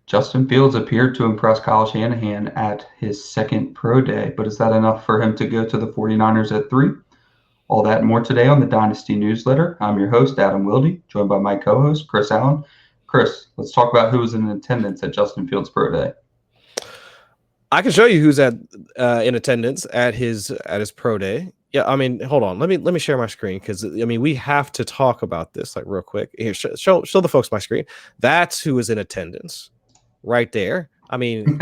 Justin Fields appeared to impress Kyle Shanahan at his second pro day, but is that enough for him to go to the 49ers at 3? All that and more today on the Dynasty Newsletter. I'm your host, Adam Wilde, joined by my co-host, Chris Allen. Chris, let's talk about who was in attendance at Justin Fields' pro day. I can show you who's in attendance at his pro day. Yeah, I mean, hold on. Let me share my screen because I mean we have to talk about this like real quick. Here, show the folks my screen. That's who is in attendance, right there. I mean,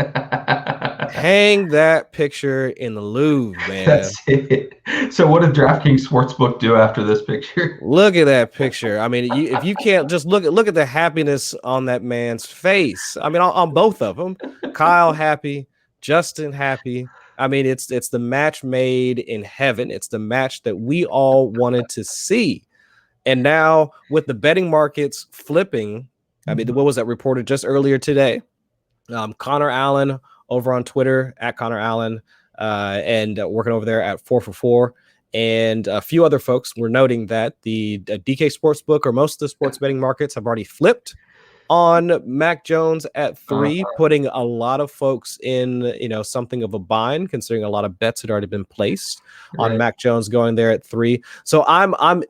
hang that picture in the Louvre, man. That's it. So what did DraftKings Sportsbook do after this picture? Look at that picture. I mean, if you can't just look at the happiness on that man's face. I mean, on both of them. Kyle happy, Justin happy. I mean, it's the match made in heaven. It's the match that we all wanted to see. And now with the betting markets flipping, I mean, what was that reported just earlier today? Connor Allen over on Twitter at Connor Allen and working over there at 4for4. And a few other folks were noting that the DK Sportsbook or most of the sports betting markets have already flipped on Mac Jones at 3, putting a lot of folks in, something of a bind, considering a lot of bets had already been placed on Mac Jones going there at 3. So I'm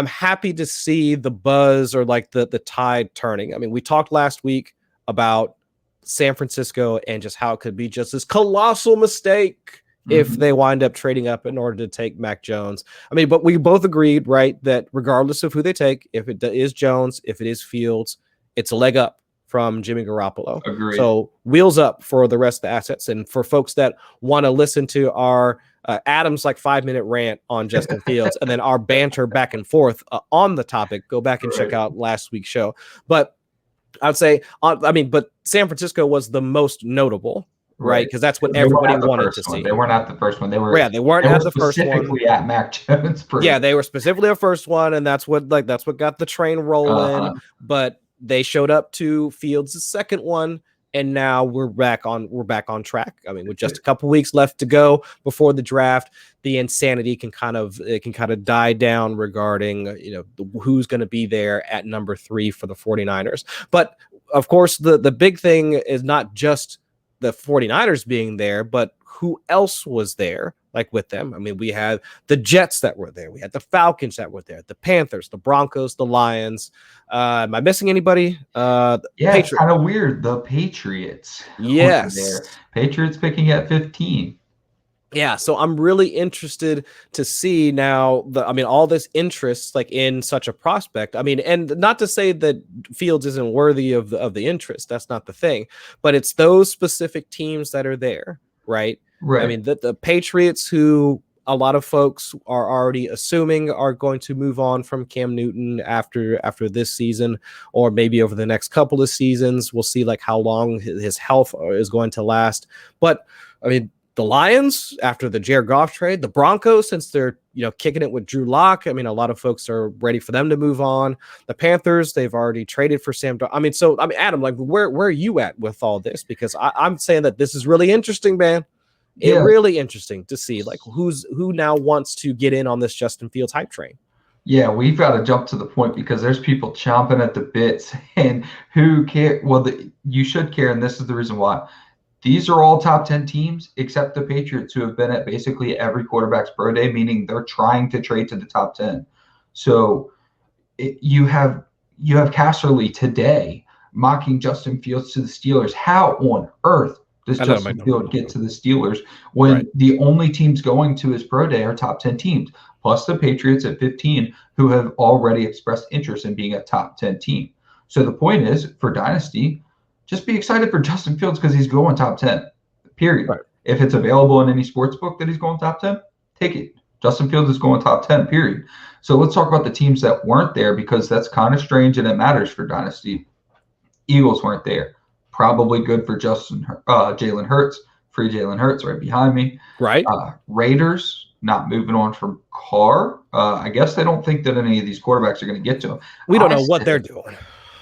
happy to see the buzz or like the tide turning. I mean, we talked last week about San Francisco and just how it could be just this colossal mistake if they wind up trading up in order to take Mac Jones. I mean, but we both agreed, right, that regardless of who they take, if it is Jones, if it is Fields, it's a leg up from Jimmy Garoppolo. Agreed. So wheels up for the rest of the assets. And for folks that want to listen to our Adam's like 5-minute rant on Justin Fields and then our banter back and forth on the topic, go back and check out last week's show. But I'd say, but San Francisco was the most notable, right? Because that's what everybody wanted to see. They weren't at the first one. They weren't at the first one. Specifically at Mac Jones. Yeah, they were specifically the first one, and that's what got the train rolling. But they showed up to Fields' second one, and now we're back on track. I mean, with just a couple weeks left to go before the draft, the insanity can kind of die down regarding who's going to be there at number 3 for the 49ers. But of course, the big thing is not just the 49ers being there, but who else was there like with them. I mean, we had the Jets that were there. We had the Falcons that were there, the Panthers, the Broncos, the Lions. Am I missing anybody? It's kind of weird. The Patriots. Yes. There. Patriots picking at 15. Yeah, so I'm really interested to see now all this interest like in such a prospect. I mean, and not to say that Fields isn't worthy of the interest. That's not the thing. But it's those specific teams that are there, right? Right. I mean, the Patriots, who a lot of folks are already assuming are going to move on from Cam Newton after this season, or maybe over the next couple of seasons. We'll see like how long his health is going to last. But I mean, the Lions after the Jared Goff trade, the Broncos, since they're kicking it with Drew Lock. I mean, a lot of folks are ready for them to move on. The Panthers, they've already traded for Sam. Adam, like where are you at with all this? Because I'm saying that this is really interesting, man. It's really interesting to see like who now wants to get in on this Justin Fields hype train. Yeah, we've got to jump to the point because there's people chomping at the bits, and who care? Well, you should care, and this is the reason why. These are all top 10 teams except the Patriots, who have been at basically every quarterback's pro day, meaning they're trying to trade to the top 10. So you have Casserly today mocking Justin Fields to the Steelers. How on earth does Justin Fields get to the Steelers when the only teams going to his pro day are top 10 teams, plus the Patriots at 15, who have already expressed interest in being a top 10 team? So the point is, for Dynasty, just be excited for Justin Fields because he's going top 10, period. Right. If it's available in any sports book that he's going top 10, take it. Justin Fields is going top 10, period. So let's talk about the teams that weren't there because that's kind of strange and it matters for Dynasty. Eagles weren't there. Probably good for Jalen Hurts. Free Jalen Hurts right behind me. Right. Raiders not moving on from Carr. I guess they don't think that any of these quarterbacks are going to get to him. We don't know what they're doing.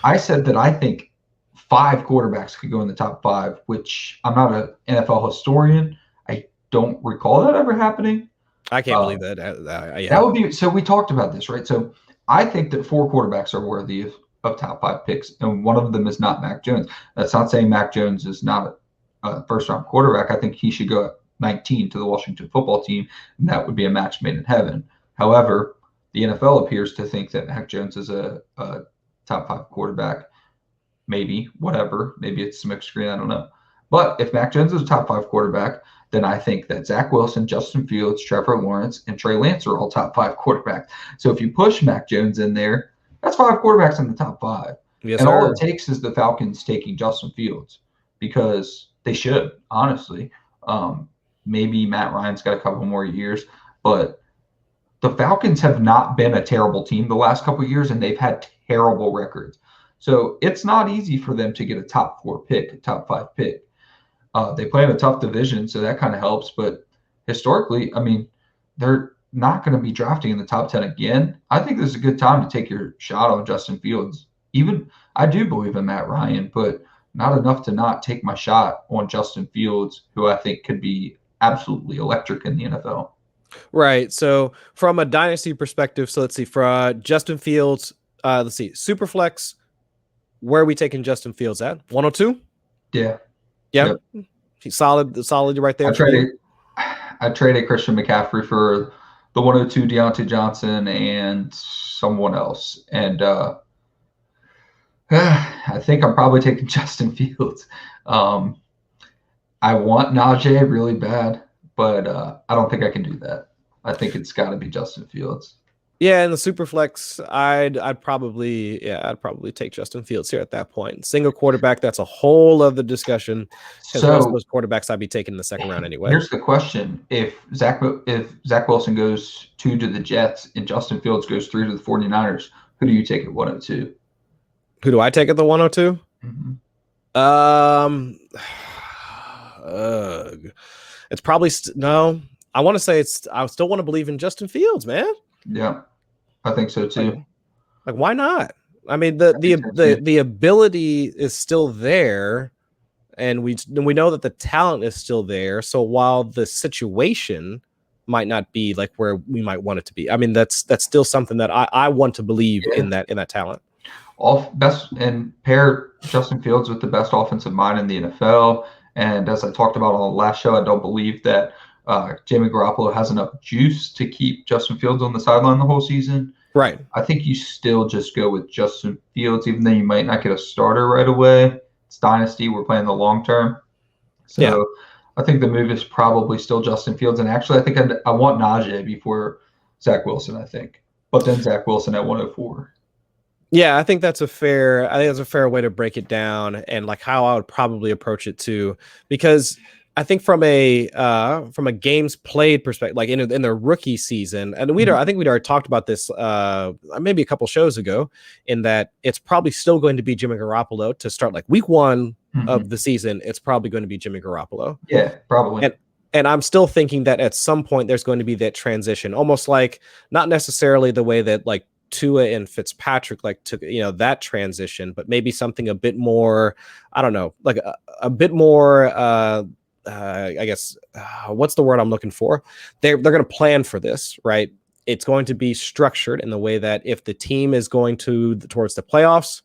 I said that I think 5 quarterbacks could go in the top 5, which I'm not an NFL historian. I don't recall that ever happening. I can't believe that. That would be – so we talked about this, right? So I think that 4 quarterbacks are worthy of top 5 picks, and one of them is not Mac Jones. That's not saying Mac Jones is not a first-round quarterback. I think he should go at 19 to the Washington football team, and that would be a match made in heaven. However, the NFL appears to think that Mac Jones is a top 5 quarterback. Maybe, whatever. Maybe it's smokescreen. I don't know. But if Mac Jones is a top 5 quarterback, then I think that Zach Wilson, Justin Fields, Trevor Lawrence, and Trey Lance are all top 5 quarterbacks. So if you push Mac Jones in there, that's 5 quarterbacks in the top 5. Yes, and sir. all it takes is the Falcons taking Justin Fields, because they should, honestly. Maybe Matt Ryan's got a couple more years, but the Falcons have not been a terrible team the last couple of years, and they've had terrible records. So it's not easy for them to get a top 4 pick, a top 5 pick. They play in a tough division, so that kind of helps. But historically, I mean, they're not going to be drafting in the top 10 again. I think this is a good time to take your shot on Justin Fields. Even I do believe in Matt Ryan, but not enough to not take my shot on Justin Fields, who I think could be absolutely electric in the NFL. Right. So from a dynasty perspective, so let's see, for Justin Fields, let's see, Superflex, where are we taking Justin Fields at? 102? Yeah. Yeah. Yep. He's solid right there. I traded Christian McCaffrey for the 102 Deontay Johnson and someone else. And I think I'm probably taking Justin Fields. I want Najee really bad, but I don't think I can do that. I think it's got to be Justin Fields. Yeah, in the Superflex, I'd probably take Justin Fields here at that point. Single quarterback, that's a whole other discussion. Because most of those quarterbacks I'd be taking in the second round anyway. Here's the question: If Zach Wilson goes 2 to the Jets and Justin Fields goes 3 to the 49ers, who do you take at 102? Who do I take at the 102? Mm-hmm. It's probably no. I want to say I still want to believe in Justin Fields, man. Yeah, I think so too. Like why not? I mean, the ability is still there, and we know that the talent is still there. So while the situation might not be like where we might want it to be, I mean that's still something that I want to believe in that talent. Pair Justin Fields with the best offensive mind in the NFL. And as I talked about on the last show, I don't believe that Jimmy Garoppolo has enough juice to keep Justin Fields on the sideline the whole season. Right. I think you still just go with Justin Fields, even though you might not get a starter right away. It's Dynasty. We're playing the long term. So yeah. I think the move is probably still Justin Fields. And actually, I think I want Najee before Zach Wilson, I think. But then Zach Wilson at 104. Yeah, I think that's a fair way to break it down, and like how I would probably approach it too, because I think from a games played perspective, like in the rookie season, and I think we'd already talked about this maybe a couple shows ago, in that it's probably still going to be Jimmy Garoppolo to start like week 1 of the season. It's probably going to be Jimmy Garoppolo. Yeah, probably. And I'm still thinking that at some point there's going to be that transition, almost like not necessarily the way that like Tua and Fitzpatrick like took that transition, but maybe something a bit more, I don't know, like a bit more I guess what's the word I'm looking for? They're going to plan for this, right? It's going to be structured in the way that if the team is going towards the playoffs,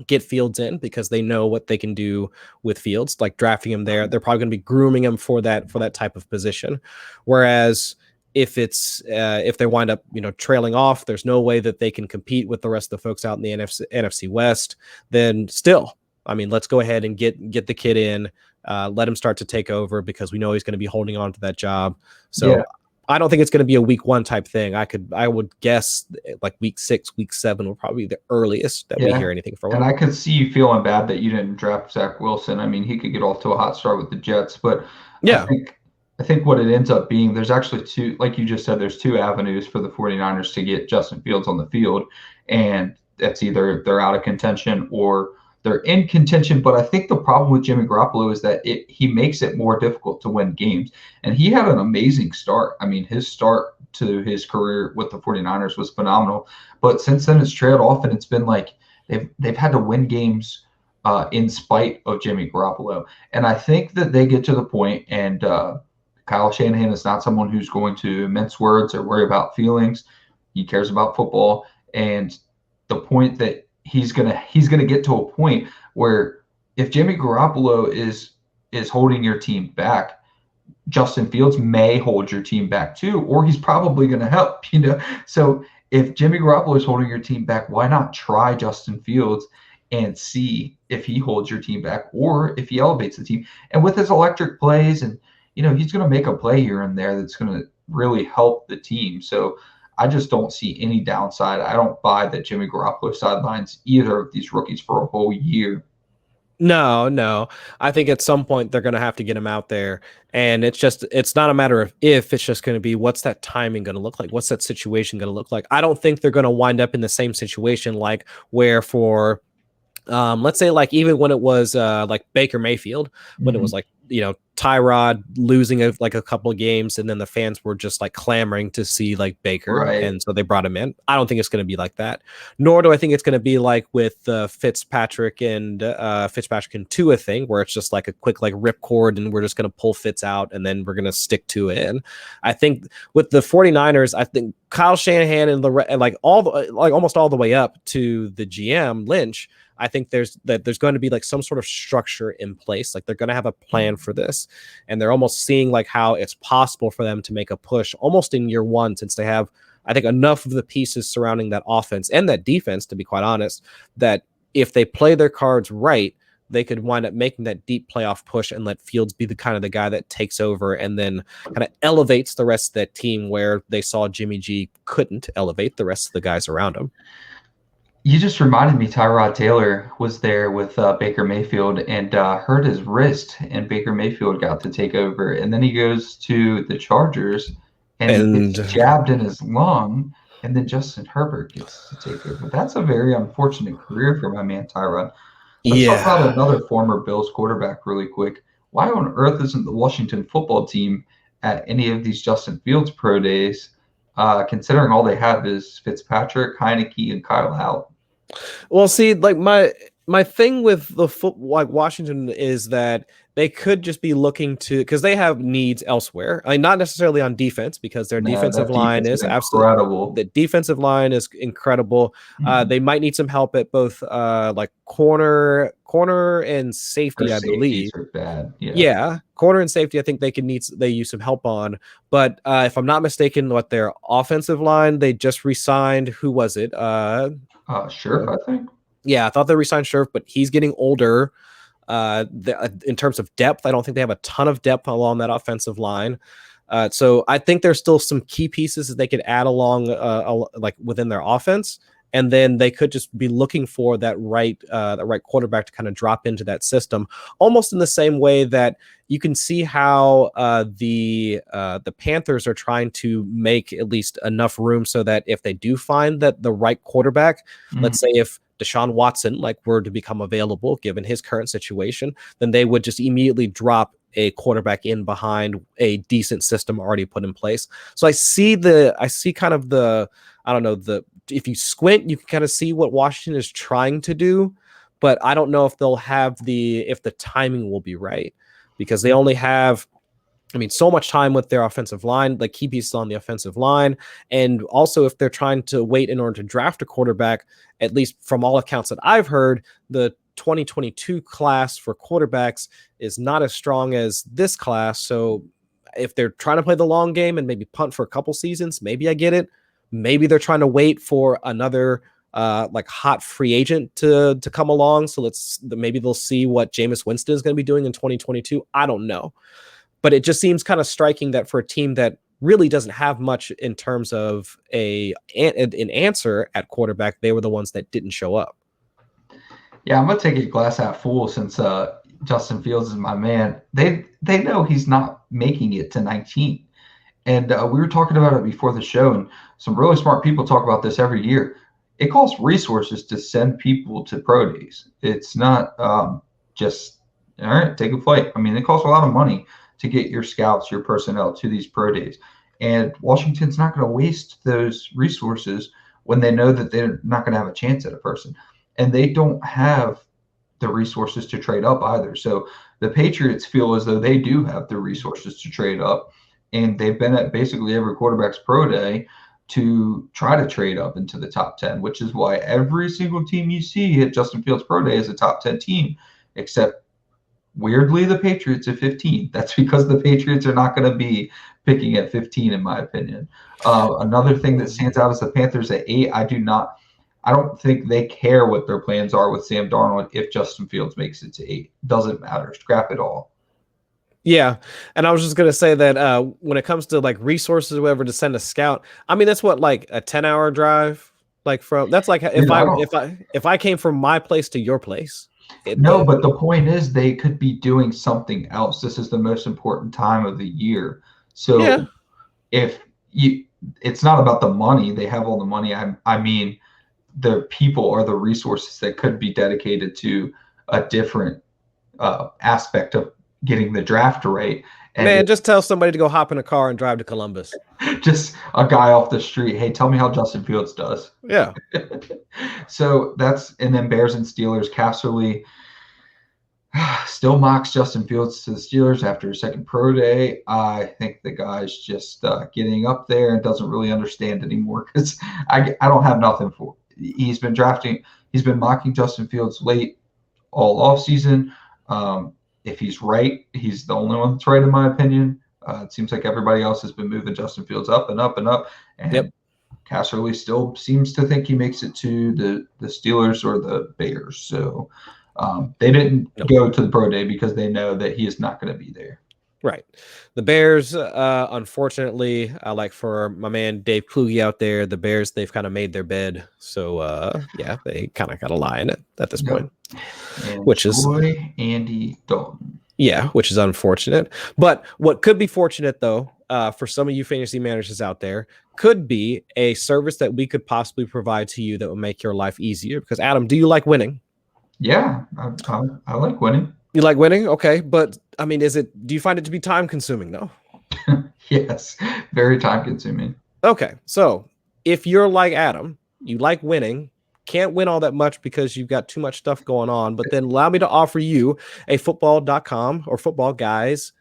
get Fields in because they know what they can do with Fields, like drafting him there. They're probably going to be grooming him for that type of position. Whereas if they wind up trailing off, there's no way that they can compete with the rest of the folks out in the NFC West. Then still, I mean, let's go ahead and get the kid in, let him start to take over because we know he's going to be holding on to that job. So yeah. I don't think it's going to be a week 1 type thing. I would guess like week 6, week 7 will probably be the earliest that we hear anything from him. And I could see you feeling bad that you didn't draft Zach Wilson. I mean, he could get off to a hot start with the Jets, but yeah. I think what it ends up being, there's actually 2, like you just said, there's 2 avenues for the 49ers to get Justin Fields on the field. And that's either they're out of contention or they're in contention. But I think the problem with Jimmy Garoppolo is that he makes it more difficult to win games. And he had an amazing start. I mean, his start to his career with the 49ers was phenomenal. But since then, it's trailed off, and it's been like they've had to win games in spite of Jimmy Garoppolo. And I think that they get to the point, and Kyle Shanahan is not someone who's going to mince words or worry about feelings. He cares about football. And the point that he's gonna get to a point where if Jimmy Garoppolo is holding your team back, Justin Fields may hold your team back too, or he's probably going to help, So if Jimmy Garoppolo is holding your team back, why not try Justin Fields and see if he holds your team back or if he elevates the team? And with his electric plays, and he's going to make a play here and there that's going to really help the team. So I just don't see any downside. I don't buy that Jimmy Garoppolo sidelines either of these rookies for a whole year. No. I think at some point they're going to have to get him out there. And it's not a matter of if, it's just going to be what's that timing going to look like? What's that situation going to look like? I don't think they're going to wind up in the same situation like where for, let's say like even when it was like Baker Mayfield, when it was like, Tyrod losing a couple of games and then the fans were just like clamoring to see like Baker. Right. And so they brought him in. I don't think it's going to be like that. Nor do I think it's going to be like with Fitzpatrick and Tua thing where it's just like a quick like ripcord and we're just going to pull Fitz out and then we're going to stick to it. And I think with the 49ers, I think Kyle Shanahan and almost all the way up to the GM Lynch, I think there's going to be like some sort of structure in place. Like they're going to have a plan for this, and they're almost seeing like how it's possible for them to make a push almost in year one, since they have, I think, enough of the pieces surrounding that offense and that defense, to be quite honest, that if they play their cards right, they could wind up making that deep playoff push and let Fields be the guy that takes over and then kind of elevates the rest of that team where they saw Jimmy G couldn't elevate the rest of the guys around him. You just reminded me, Tyrod Taylor was there with Baker Mayfield and hurt his wrist, and Baker Mayfield got to take over. And then he goes to the Chargers and gets jabbed in his lung, and then Justin Herbert gets to take over. That's a very unfortunate career for my man Tyrod. Let's talk about another former Bills quarterback really quick. Why on earth isn't the Washington football team at any of these Justin Fields pro days, considering all they have is Fitzpatrick, Heineke, and Kyle Allen? Well, see, like my thing with the Washington is that they could just be looking to, because they have needs elsewhere. I mean, not necessarily on defense, because their defensive line is incredible. The defensive line is incredible. Mm-hmm. They might need some help at both like corner and safety, I believe. Are bad. Yeah, corner and safety, I think they use some help on. But if I'm not mistaken, their offensive line, they just re-signed, who was it? Scherf, I think. Yeah, I thought they re-signed Scherf, but he's getting older. In terms of depth, I don't think they have a ton of depth along that offensive line. So I think there's still some key pieces that they could add along, like within their offense, and then they could just be looking for that right quarterback to kind of drop into that system, almost in the same way that you can see how the Panthers are trying to make at least enough room so that if they do find that the right quarterback, let's say if Deshaun Watson were to become available given his current situation, then they would just immediately drop a quarterback in behind a decent system already put in place. So I see kind of the, I don't know, if you squint, you can kind of see what Washington is trying to do, but I don't know if they'll have if the timing will be right, because they only have, so much time with their offensive line, like key pieces on the offensive line. And also if they're trying to wait in order to draft a quarterback, at least from all accounts that I've heard, the 2022 class for quarterbacks is not as strong as this class. So if they're trying to play the long game and maybe punt for a couple seasons, maybe I get it. Maybe they're trying to wait for another hot free agent to come along. So maybe they'll see what Jameis Winston is going to be doing in 2022. I don't know. But it just seems kind of striking that for a team that really doesn't have much in terms of an answer at quarterback, they were the ones that didn't show up. Yeah, I'm going to take it glass half full since Justin Fields is my man. They know he's not making it to 19. And we were talking about it before the show, and some really smart people talk about this every year. It costs resources to send people to pro days. It's not just, all right, take a flight. It costs a lot of money to get your scouts, your personnel to these pro days. And Washington's not going to waste those resources when they know that they're not going to have a chance at a person. And they don't have the resources to trade up either. So the Patriots feel as though they do have the resources to trade up. And they've been at basically every quarterback's pro day to try to trade up into the top 10, which is why every single team you see hit Justin Fields Pro Day is a top 10 team, except weirdly the Patriots at 15. That's because the Patriots are not going to be picking at 15, in my opinion. Another thing that stands out is the Panthers at 8. I don't think they care what their plans are with Sam Darnold if Justin Fields makes it to 8. Doesn't matter. Scrap it all. Yeah, and I was just gonna say that when it comes to like resources or whatever to send a scout, I mean that's what, like a 10-hour drive, like from that's like if I came from my place to your place. But the point is they could be doing something else. This is the most important time of the year. So if it's not about the money, they have all the money. I mean, the people or the resources that could be dedicated to a different aspect of getting the draft right. And man, just tell somebody to go hop in a car and drive to Columbus. Just a guy off the street. Hey, tell me how Justin Fields does. Yeah. So and then Bears and Steelers. Casserly still mocks Justin Fields to the Steelers after his second pro day. I think the guy's just getting up there and doesn't really understand anymore because I don't have nothing for. He's been mocking Justin Fields late all offseason. If he's right, he's the only one that's right, in my opinion. It seems like everybody else has been moving Justin Fields up and up and up. And Casserly still seems to think he makes it to the Steelers or the Bears. So they didn't go to the pro day because they know that he is not going to be there. Right. The Bears, unfortunately, like for my man Dave Kluge out there, the Bears, they've kind of made their bed. So, they kind of got to lie in it at this point. And which is Andy Dalton. Yeah, which is unfortunate. But what could be fortunate, though, for some of you fantasy managers out there, could be a service that we could possibly provide to you that will make your life easier. Because, Adam, do you like winning? Yeah, I like winning. You like winning? Okay. But, I mean, do you find it to be time consuming? No. Yes, very time consuming. Okay. So if you're like Adam, you like winning, can't win all that much because you've got too much stuff going on, but then allow me to offer you a football.com or Footballguys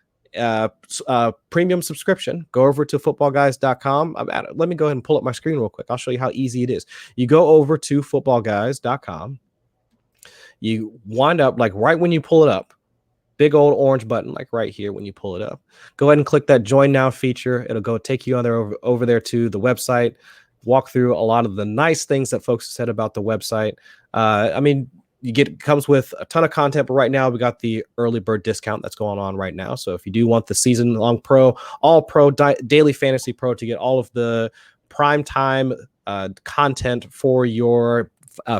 premium subscription. Go over to footballguys.com. Let me go ahead and pull up my screen real quick. I'll show you how easy it is. You go over to footballguys.com. You wind up like right when you pull it up, big old orange button, like right here when you pull it up. Go ahead and click that join now feature. It'll go take you over there to the website, walk through a lot of the nice things that folks have said about the website. I mean, comes with a ton of content, but right now we got the early bird discount that's going on right now. So if you do want the season long all pro daily fantasy pro to get all of the prime time content for your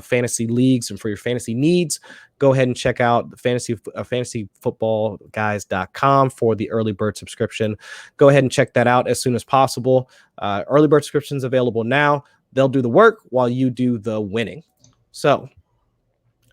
fantasy leagues and for your fantasy needs, go ahead and check out fantasyfootballguys.com for the early bird subscription. Go ahead and check that out as soon as possible. Early bird subscriptions available now. They'll do the work while you do the winning. So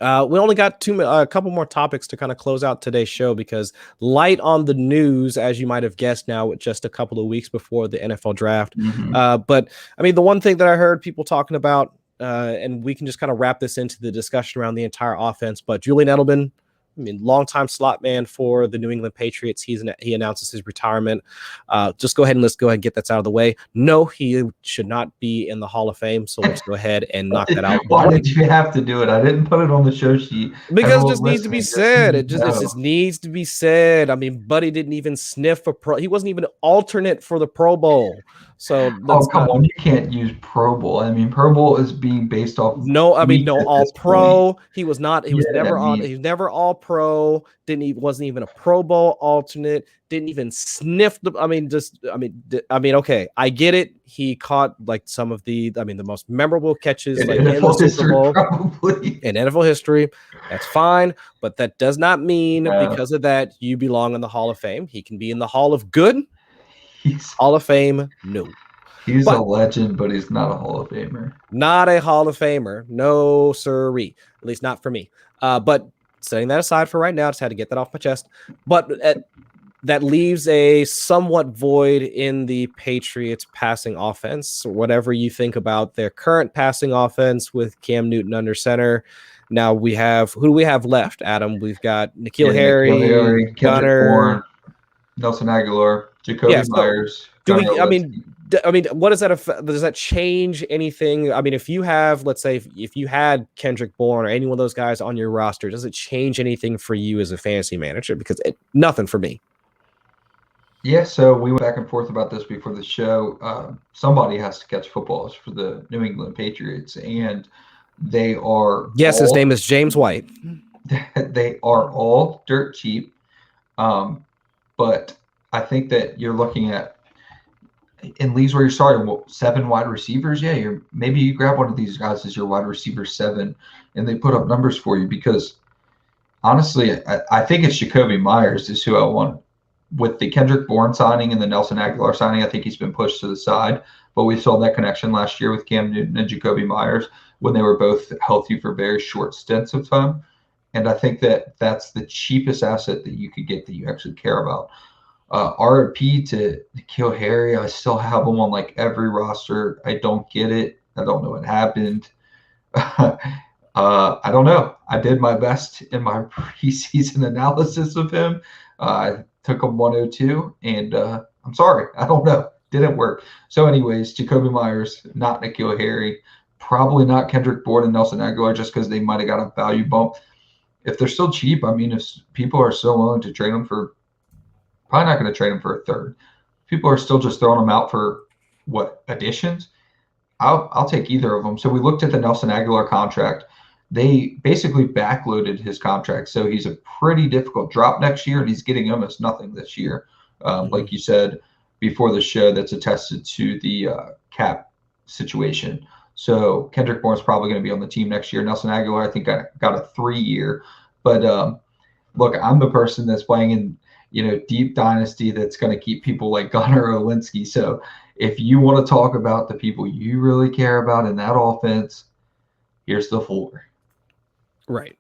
we only got a couple more topics to kind of close out today's show because light on the news, as you might have guessed now, with just a couple of weeks before the NFL draft. Mm-hmm. But I mean, the one thing that I heard people talking about, and we can just kind of wrap this into the discussion around the entire offense. But Julian Edelman, I mean, longtime slot man for the New England Patriots. He announces his retirement. Let's go ahead and get that out of the way. No, he should not be in the Hall of Fame. So let's go ahead and knock that out. Why did you have to do it? I didn't put it on the show sheet. Because it just needs to be said. It just needs to be said. I mean, Buddy didn't even sniff a pro. He wasn't even an alternate for the Pro Bowl. So come on, you can't use Pro Bowl. I mean, Pro Bowl is being based off. No All Pro. He was not. He was never on. He was never All Pro. Wasn't even a Pro Bowl alternate. Didn't even sniff the. Okay, I get it. He caught like some of the most memorable catches in the Super Bowl in NFL history. That's fine, but that does not mean because of that you belong in the Hall of Fame. He can be in the Hall of Good. Hall of Fame, no. He's a legend, but he's not a Hall of Famer. Not a Hall of Famer. No, sirree. At least not for me. But setting that aside for right now, just had to get that off my chest. But that leaves a somewhat void in the Patriots passing offense. Whatever you think about their current passing offense with Cam Newton under center. Now who do we have left, Adam? We've got N'Keal Harry, Gunner, Nelson Aguilar, Jacoby Myers. I mean, what does that affect? Does that change anything? I mean, if you have, let's say, if you had Kendrick Bourne or any one of those guys on your roster, does it change anything for you as a fantasy manager? Because nothing for me. Yeah, so we went back and forth about this before the show. Somebody has to catch footballs for the New England Patriots, and they are his name is James White. They are all dirt cheap, but I think that you're looking at in leagues where you're starting 7 wide receivers. Yeah, maybe you grab one of these guys as your wide receiver 7, and they put up numbers for you. Because honestly, I think it's Jacoby Myers is who I want. With the Kendrick Bourne signing and the Nelson Aguilar signing, I think he's been pushed to the side. But we saw that connection last year with Cam Newton and Jacoby Myers when they were both healthy for very short stints of time. And I think that that's the cheapest asset that you could get that you actually care about. RP to N'Keal Harry, I still have him on like every roster. I don't get it. I don't know what happened. I don't know. I did my best in my preseason analysis of him. I took him 102, and I'm sorry. I don't know. Didn't work. So anyways, Jacoby Myers, not N'Keal Harry, probably not Kendrick Bourne and Nelson Aguilar just because they might have got a value bump. If they're still cheap, I mean, if people are still willing to trade them for, probably not going to trade them for a third. People are still just throwing them out for what, additions? I'll take either of them. So we looked at the Nelson Aguilar contract. They basically backloaded his contract, so he's a pretty difficult drop next year, and he's getting almost nothing this year. Like you said before the show, that's attested to the cap situation. So Kendrick Bourne's probably going to be on the team next year. Nelson Aguilar, I think, got a 3-year. But look, I'm the person that's playing in deep dynasty that's going to keep people like Gunnar Olinsky. So if you want to talk about the people you really care about in that offense, here's the floor. Right.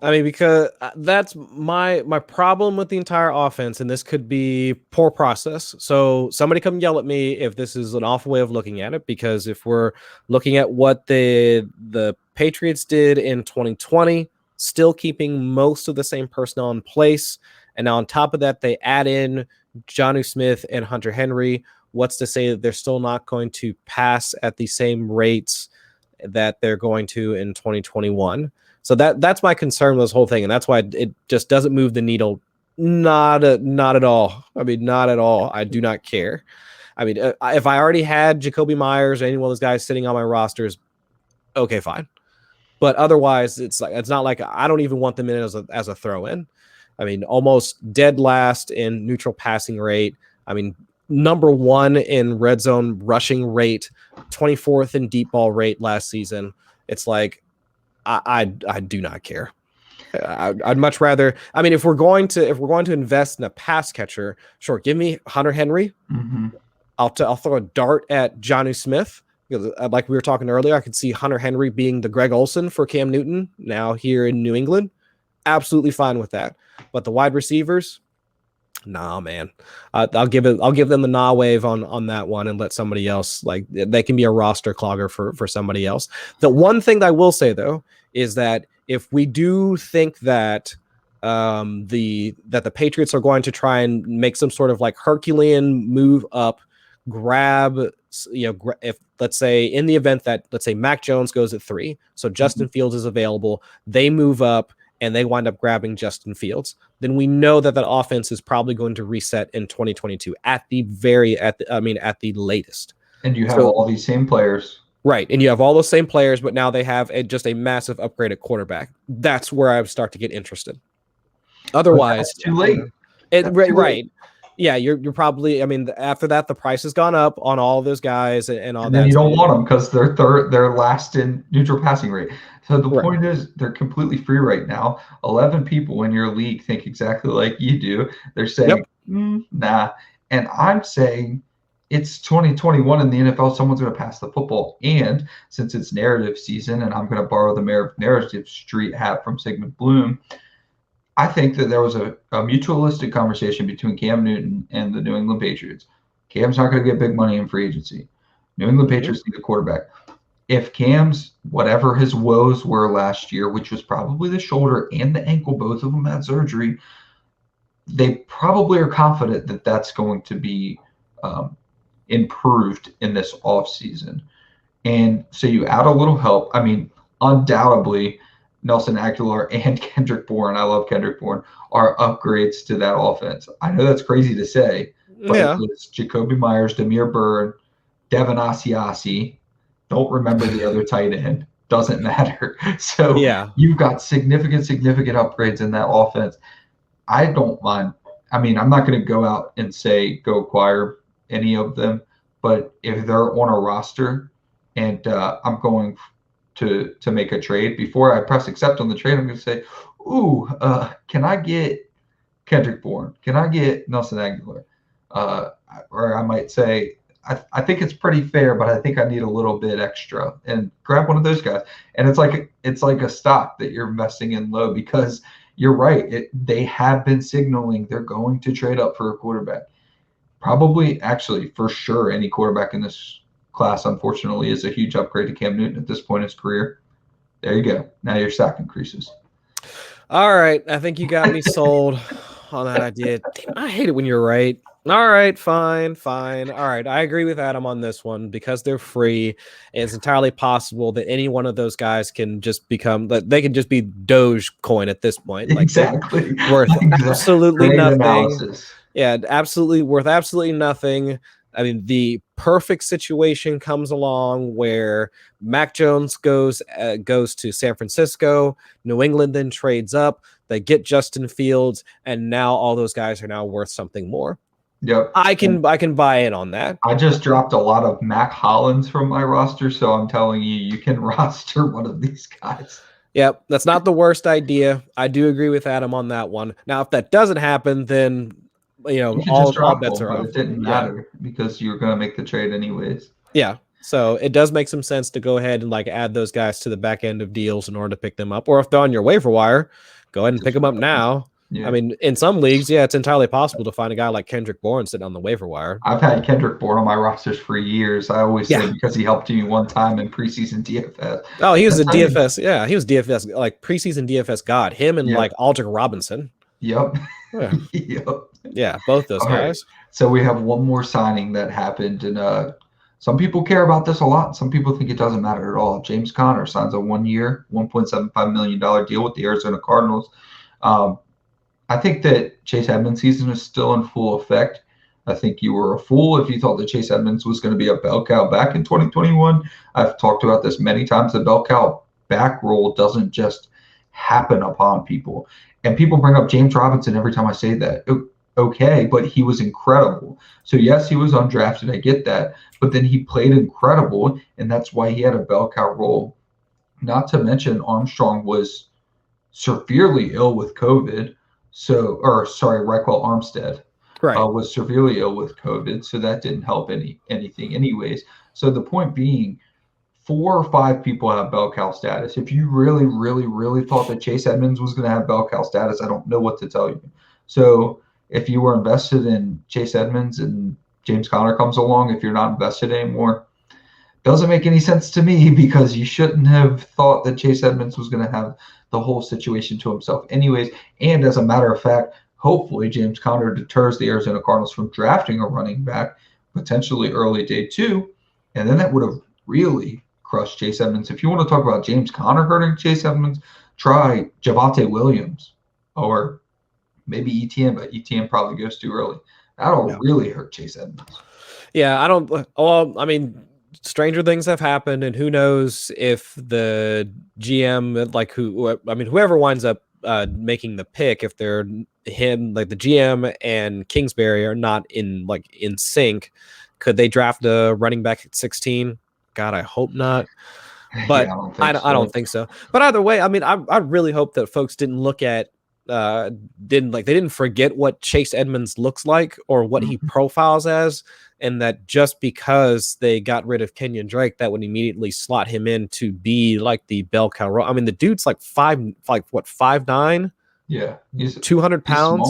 I mean, because that's my problem with the entire offense, and this could be poor process. So somebody come yell at me if this is an awful way of looking at it, because if we're looking at what the Patriots did in 2020, still keeping most of the same personnel in place, and now on top of that, they add in Jonnu Smith and Hunter Henry. What's to say that they're still not going to pass at the same rates that they're going to in 2021? So that's my concern with this whole thing, and that's why it just doesn't move the needle. Not at all. I mean, not at all. I do not care. I mean, if I already had Jacoby Myers or any one of those guys sitting on my rosters, okay, fine. But otherwise, it's not like I don't even want them in as a throw-in. I mean, almost dead last in neutral passing rate. I mean, number 1 in red zone rushing rate, 24th in deep ball rate last season. It's like, I do not care. I'd much rather. I mean, if we're going to invest in a pass catcher, sure, give me Hunter Henry. Mm-hmm. I'll throw a dart at Jonnu Smith, because like we were talking earlier, I could see Hunter Henry being the Greg Olsen for Cam Newton now here in New England. Absolutely fine with that. But the wide receivers, nah, man. I'll give them the nah wave on that one and let somebody else, like, they can be a roster clogger for somebody else. The one thing that I will say though is that if we do think that the Patriots are going to try and make some sort of like Herculean move up, grab, if let's say in the event that let's say Mac Jones goes at 3, so Justin Fields is available, they move up and they wind up grabbing Justin Fields, then we know that offense is probably going to reset in 2022 at the latest. And you have all these same players. Right. And you have all those same players, but now they have just a massive upgrade at quarterback. That's where I would start to get interested. Otherwise, too late. Right. Yeah, you're probably, I mean, after that, the price has gone up on all those guys and all that. And then you don't want them because they're last in neutral passing rate. So the point is they're completely free right now. 11 people in your league think exactly like you do. They're saying, nah. And I'm saying it's 2021 in the NFL. Someone's going to pass the football. And since it's narrative season, and I'm going to borrow the Mayor of Narrative Street hat from Sigmund Bloom, I think that there was a mutualistic conversation between Cam Newton and the New England Patriots. Cam's not going to get big money in free agency. New England Patriots need a quarterback. If Cam's, whatever his woes were last year, which was probably the shoulder and the ankle, both of them had surgery, they probably are confident that that's going to be improved in this offseason. And so you add a little help. I mean, undoubtedly, Nelson Aguilar and Kendrick Bourne, I love Kendrick Bourne, are upgrades to that offense. I know that's crazy to say, but it's Jacoby Myers, Demir Byrd, Devin Asiasi. Don't remember the other tight end. Doesn't matter. So you've got significant upgrades in that offense. I don't mind. I mean, I'm not going to go out and say go acquire any of them, but if they're on a roster and I'm going to make a trade, before I press accept on the trade, I'm going to say, ooh, can I get Kendrick Bourne? Can I get Nelson Aguilar? Or I might say, I think it's pretty fair, but I think I need a little bit extra, and grab one of those guys. And it's like a stock that you're investing in low, because you're right. They have been signaling they're going to trade up for a quarterback. Probably, actually, for sure, any quarterback in this class, unfortunately, is a huge upgrade to Cam Newton at this point in his career. There you go. Now your stock increases. All right. I think you got me sold on that idea. Damn, I hate it when you're right. All right, fine. All right, I agree with Adam on this one, because they're free. And it's entirely possible that any one of those guys can just become, they can just be Dogecoin at this point. Like, exactly. Worth absolutely Great nothing. Analysis. Yeah, absolutely worth absolutely nothing. I mean, the perfect situation comes along where Mac Jones goes to San Francisco. New England then trades up. They get Justin Fields, and now all those guys are now worth something more. Yep. I can buy in on that. I just dropped a lot of Mac Hollins from my roster, so I'm telling you can roster one of these guys. Yep, that's not the worst idea. I do agree with Adam on that one. Now, if that doesn't happen, then all bets are off. It didn't matter because you were going to make the trade anyways. Yeah. So it does make some sense to go ahead and add those guys to the back end of deals in order to pick them up. Or if they're on your waiver wire, go ahead and pick them up now. Yeah. I mean, in some leagues, it's entirely possible to find a guy like Kendrick Bourne sitting on the waiver wire. I've had Kendrick Bourne on my rosters for years. I always say because he helped me one time in preseason DFS. Oh, he was a DFS. Yeah, he was DFS, preseason DFS god. Him and Aldrick Robinson. Yep. Yeah. Yep. Yeah, both those guys. Right. So we have one more signing that happened, and some people care about this a lot. Some people think it doesn't matter at all. James Conner signs a 1-year, $1.75 million deal with the Arizona Cardinals. I think that Chase Edmonds' season is still in full effect. I think you were a fool if you thought that Chase Edmonds was going to be a bell cow back in 2021. I've talked about this many times. The bell cow back roll doesn't just happen upon people. And people bring up James Robinson every time I say that. Okay, but he was incredible. So, yes, he was undrafted. I get that. But then he played incredible, and that's why he had a bell cow role. Not to mention Armstrong was severely ill with COVID. Reichwell Armstead was severely ill with COVID, so that didn't help anything anyways. So the point being, 4 or 5 people have bell cow status. If you really, really, really thought that Chase Edmonds was going to have bell cow status, I don't know what to tell you. So if you were invested in Chase Edmonds and James Conner comes along, if you're not invested anymore, doesn't make any sense to me, because you shouldn't have thought that Chase Edmonds was going to have the whole situation to himself anyways. And as a matter of fact, hopefully James Conner deters the Arizona Cardinals from drafting a running back, potentially early day 2. And then that would have really crushed Chase Edmonds. If you want to talk about James Conner hurting Chase Edmonds, try Javonte Williams or maybe ETN, but ETN probably goes too early. That'll really hurt Chase Edmonds. Yeah, stranger things have happened, and who knows if the GM, whoever winds up making the pick, if they're him, the GM and Kingsbury are not in sync, could they draft a running back at 16? God, I hope not. But I don't think so. But either way, I really hope that folks didn't look at they didn't forget what Chase Edmonds looks like or what he profiles as, and that just because they got rid of Kenyon Drake, that would immediately slot him in to be the bell cow role. The dude's 5'9". Yeah, he's 200 pounds.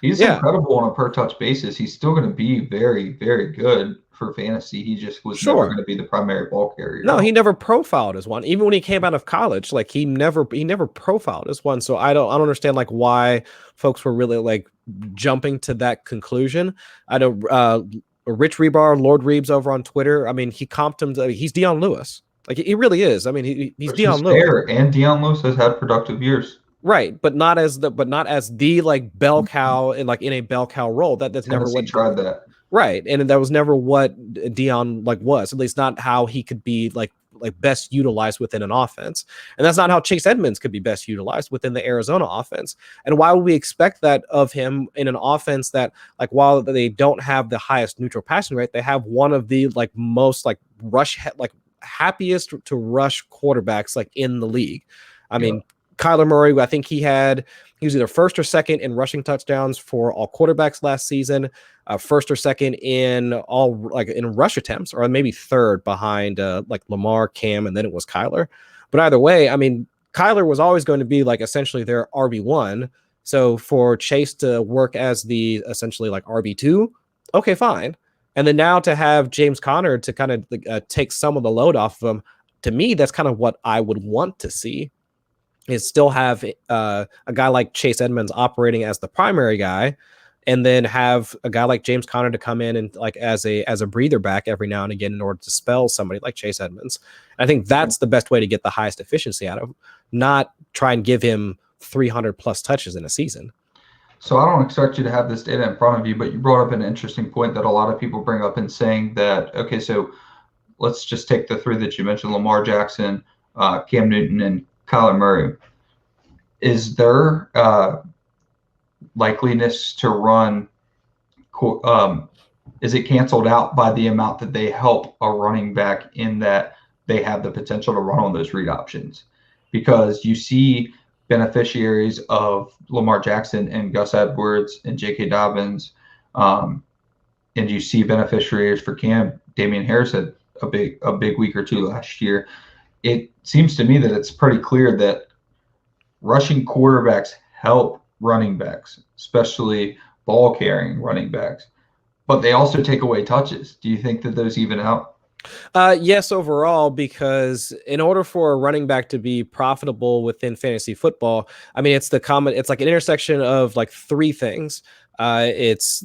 He's incredible on a per touch basis. He's still going to be very, very good for fantasy. He just was never going to be the primary ball carrier. No, he never profiled as one. Even when he came out of college, he never profiled as one. So I don't understand why folks were really jumping to that conclusion. I know Rich Rebar, Lord Reeves over on Twitter, I mean, he comped him. He's Deion Lewis. Like, he really is. I mean, he's Which Deion is Lewis. fair, and Deion Lewis has had productive years. Right, but not as the like bell cow in a bell cow role. That's never Tennessee what tried that. Right, and that was never what Deion was. At least not how he could be like best utilized within an offense, and that's not how Chase Edmonds could be best utilized within the Arizona offense. And why would we expect that of him in an offense that, like, while they don't have the highest neutral passing rate, they have one of the like most like happiest to rush quarterbacks like in the league. I mean, Kyler Murray, I think he was either first or second in rushing touchdowns for all quarterbacks last season, first or second in all in rush attempts, or maybe third behind like Lamar, Cam, and then it was Kyler. But either way, I mean, Kyler was always going to be like essentially their RB1. So for Chase to work as the essentially like RB2, okay, fine. And then now to have James Conner to kind of take some of the load off of him, to me, that's kind of what I would want to see. Is still have a guy like Chase Edmonds operating as the primary guy, and then have a guy like James Conner to come in and like as a breather back every now and again in order to spell somebody like Chase Edmonds. I think that's the best way to get the highest efficiency out of him, not try and give him 300 plus touches in a season. So I don't expect you to have this data in front of you, but you brought up an interesting point that a lot of people bring up in saying that, okay, so let's just take the three that you mentioned, Lamar Jackson, Cam Newton, and Kyler Murray. Is there likeliness to run? Is it canceled out by the amount that they help a running back in that they have the potential to run on those read options? Because you see beneficiaries of Lamar Jackson and Gus Edwards and J.K. Dobbins, and you see beneficiaries for Cam. Damian Harris had a big week or two last year. It seems to me that it's pretty clear that rushing quarterbacks help running backs, especially ball carrying running backs, but they also take away touches. Do you think that those even out? Yes, overall, because in order for a running back to be profitable within fantasy football, I mean, it's like an intersection of like three things. It's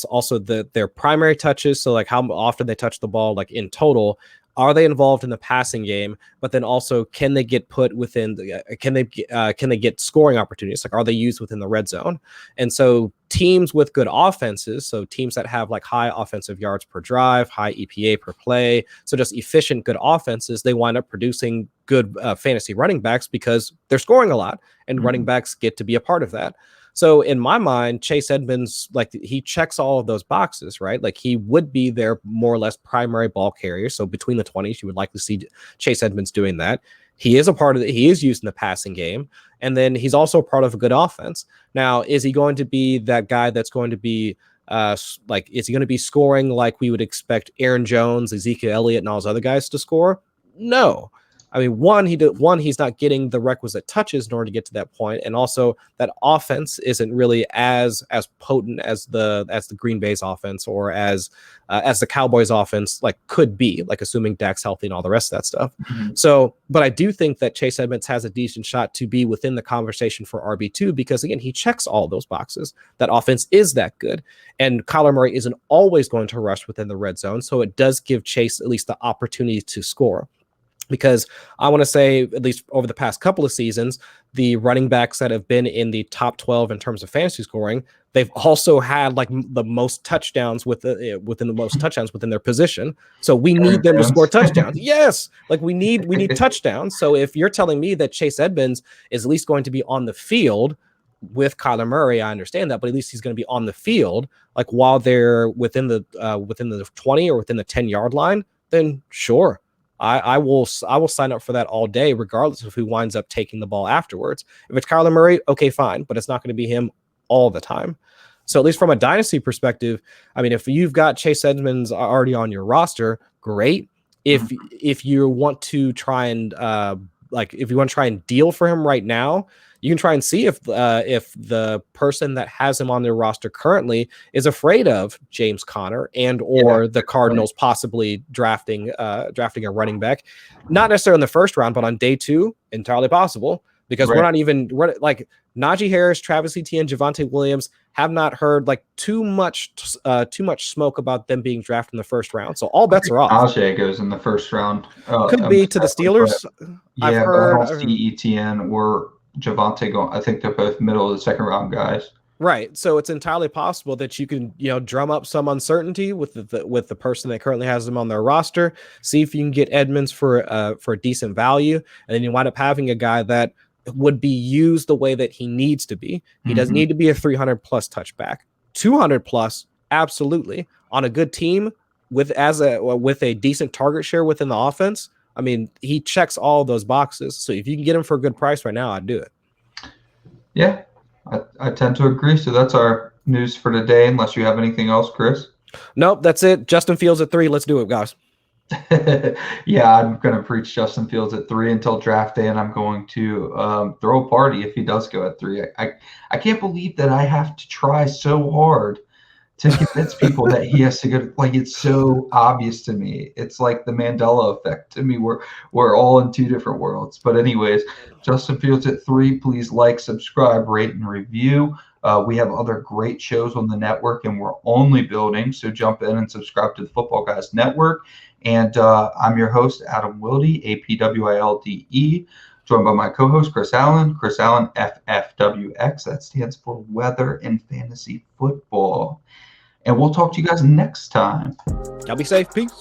also their primary touches. So like how often they touch the ball, like in total. Are they involved in the passing game? But then also, can they get put within? Can they get scoring opportunities? Like, are they used within the red zone? And so, teams with good offenses, so teams that have like high offensive yards per drive, high EPA per play, so just efficient, good offenses, they wind up producing good fantasy running backs because they're scoring a lot, and running backs get to be a part of that. So in my mind, Chase Edmonds, like he checks all of those boxes, right? Like he would be their more or less primary ball carrier. So between the 20s, you would likely see Chase Edmonds doing that. He is a part of it. He is used in the passing game. And then he's also a part of a good offense. Now, is he going to be that guy that's going to be is he going to be scoring like we would expect Aaron Jones, Ezekiel Elliott, and all those other guys to score? No. I mean, he's not getting the requisite touches in order to get to that point, and also that offense isn't really as potent as the Green Bay's offense or as the Cowboys' offense like could be, like assuming Dak's healthy and all the rest of that stuff. Mm-hmm. So, but I do think that Chase Edmonds has a decent shot to be within the conversation for RB2 because again, he checks all those boxes. That offense is that good, and Kyler Murray isn't always going to rush within the red zone, so it does give Chase at least the opportunity to score. Because I want to say, at least over the past couple of seasons, the running backs that have been in the top 12 in terms of fantasy scoring, they've also had like the most touchdowns within their position. So we need them to score touchdowns. Yes, like we need touchdowns. So if you're telling me that Chase Edmonds is at least going to be on the field with Kyler Murray, I understand that, but at least he's going to be on the field, like while they're within the 20 or within the 10-yard line, then sure. I will sign up for that all day, regardless of who winds up taking the ball afterwards. If it's Kyler Murray, okay, fine, but it's not going to be him all the time. So at least from a dynasty perspective, I mean, if you've got Chase Edmonds already on your roster, great. If you want to try and deal for him right now, you can try and see if the person that has him on their roster currently is afraid of James Conner or the Cardinals possibly drafting a running back, not necessarily in the first round, but on day 2, entirely possible. because Right. we're like Najee Harris, Travis Etienne, Javonte Williams have not heard like too much smoke about them being drafted in the first round. So all bets are off. Najee goes in the first round. Could be to the Steelers. Yeah, I've but I heard. don't see Etienne or Javonte going. I think they're both middle of the second round guys. Right. So it's entirely possible that you can, drum up some uncertainty with the person that currently has them on their roster, see if you can get Edmonds for a decent value, and then you wind up having a guy that would be used the way that he needs to be. He doesn't need to be a 300 plus touchback. 200 plus, absolutely. On a good team with a decent target share within the offense, I mean, he checks all those boxes. So if you can get him for a good price right now, I'd do it. Yeah, I tend to agree. So that's our news for today, unless you have anything else, Chris. Nope, that's it. Justin Fields at 3. Let's do it, guys. Yeah, I'm going to preach Justin Fields at 3 until draft day, and I'm going to throw a party if he does go at 3. I can't believe that I have to try so hard to convince people that he has to go. Like, it's so obvious to me. It's like the Mandela effect to me. We're all in two different worlds. But anyways, Justin Fields at 3. Please like, subscribe, rate, and review. We have other great shows on the network, and we're only building. So jump in and subscribe to the Football Guys Network. And I'm your host, Adam Wilde, APWILDE, joined by my co-host, Chris Allen, FFWX. That stands for Weather and Fantasy Football. And we'll talk to you guys next time. Y'all be safe. Peace.